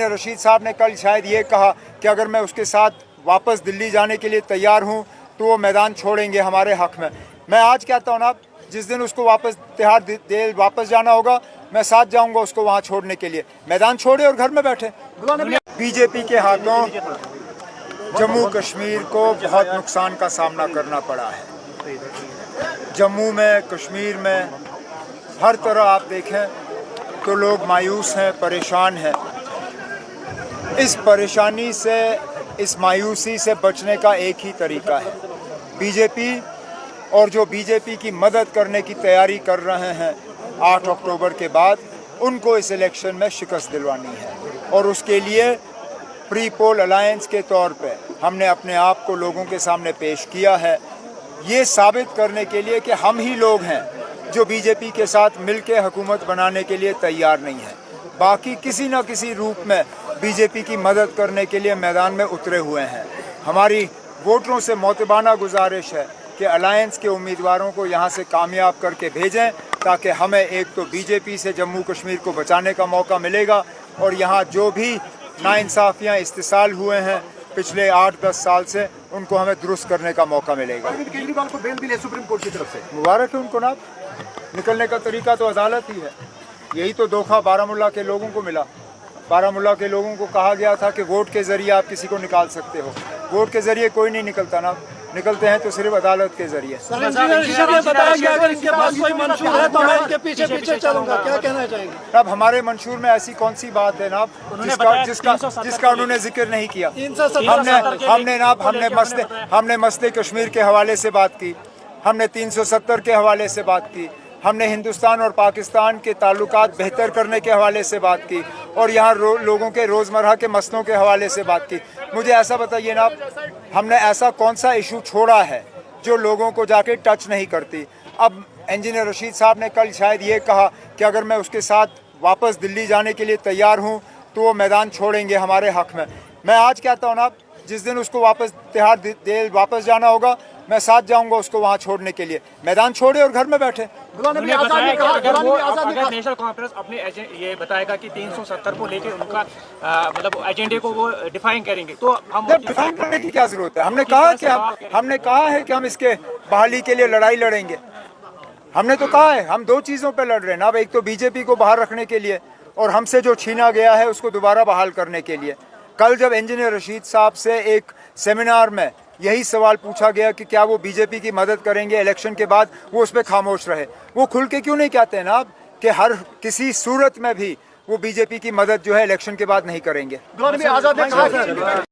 रशीद साहब ने कल शायद ये कहा कि अगर मैं उसके साथ वापस दिल्ली जाने के लिए तैयार हूँ तो वो मैदान छोड़ेंगे हमारे हक़ में। मैं आज कहता हूँ ना, जिस दिन उसको वापस तिहाड़ जेल वापस जाना होगा, मैं साथ जाऊँगा उसको वहाँ छोड़ने के लिए। मैदान छोड़े और घर में बैठे। बीजेपी के हाथों जम्मू कश्मीर को बहुत नुकसान का सामना करना पड़ा है। जम्मू में, कश्मीर में, हर तरह आप देखें तो लोग मायूस हैं, परेशान हैं। इस परेशानी से, इस मायूसी से बचने का एक ही तरीका है। बीजेपी और जो बीजेपी की मदद करने की तैयारी कर रहे हैं 8 अक्टूबर के बाद, उनको इस इलेक्शन में शिकस्त दिलवानी है। और उसके लिए प्री पोल अलायंस के तौर पे हमने अपने आप को लोगों के सामने पेश किया है, ये साबित करने के लिए कि हम ही लोग हैं जो बीजेपी के साथ मिलकर हुकूमत बनाने के लिए तैयार नहीं है। बाकी किसी न किसी रूप में बीजेपी की मदद करने के लिए मैदान में उतरे हुए हैं। हमारी वोटरों से मोतबाना गुजारिश है कि अलायंस के उम्मीदवारों को यहाँ से कामयाब करके भेजें, ताकि हमें एक तो बीजेपी से जम्मू कश्मीर को बचाने का मौका मिलेगा और यहाँ जो भी नाइंसाफ़ियाँ इस्तेसाल हुए हैं पिछले 8-10 साल से, उनको हमें दुरुस्त करने का मौका मिलेगा। केजरीवाल को बेल मिली सुप्रीम कोर्ट की तरफ से, मुबारक है उनको ना। निकलने का तरीका तो अदालत ही है। यही तो धोखा बारामूला के लोगों को मिला। बारामूला के लोगों को कहा गया था कि वोट के ज़रिए आप किसी को निकाल सकते हो। वोट के ज़रिए कोई नहीं निकलता ना, निकलते हैं तो सिर्फ अदालत के ज़रिए। अब हमारे मंशूर में ऐसी कौन सी बात है ना जिसका उन्होंने जिक्र नहीं किया। हमने मसले कश्मीर के हवाले से बात की, हमने 370 के हवाले से बात की, हमने हिंदुस्तान और पाकिस्तान के ताल्लुकात बेहतर करने के हवाले से बात की, और यहाँ लोगों के रोज़मर्रा के मसलों के हवाले से बात की। मुझे ऐसा बताइए ना, हमने ऐसा कौन सा इशू छोड़ा है जो लोगों को जाके टच नहीं करती। अब इंजीनियर रशीद साहब ने कल शायद ये कहा कि अगर मैं उसके साथ वापस दिल्ली जाने के लिए तैयार हूँ तो वो मैदान छोड़ेंगे हमारे हक़ में। मैं आज कहता हूँ ना, जिस दिन उसको वापस तिहाड़ जेल वापस जाना होगा, मैं साथ जाऊंगा उसको वहां छोड़ने के लिए। मैदान छोड़े और घर में बैठे। नेशनल कॉन्फ्रेंस अपने ये बताएगा कि 370 को लेके उनका मतलब एजेंडे को वो डिफाइन करेंगे, तो हम डिफाइन करने की क्या जरूरत है। हमने कहा है कि हम इसके बहाली के लिए लड़ाई लड़ेंगे। हमने तो कहा है, हम 2 चीज़ों पर लड़ रहे हैं ना। अब एक तो बीजेपी को बाहर रखने के लिए, और हमसे जो छीना गया है उसको दोबारा बहाल करने के लिए। कल जब इंजीनियर रशीद साहब से एक सेमिनार में यही सवाल पूछा गया कि क्या वो बीजेपी की मदद करेंगे इलेक्शन के बाद, वो उस पर खामोश रहे। वो खुल के क्यों नहीं कहते हैं ना कि हर किसी सूरत में भी वो बीजेपी की मदद जो है इलेक्शन के बाद नहीं करेंगे।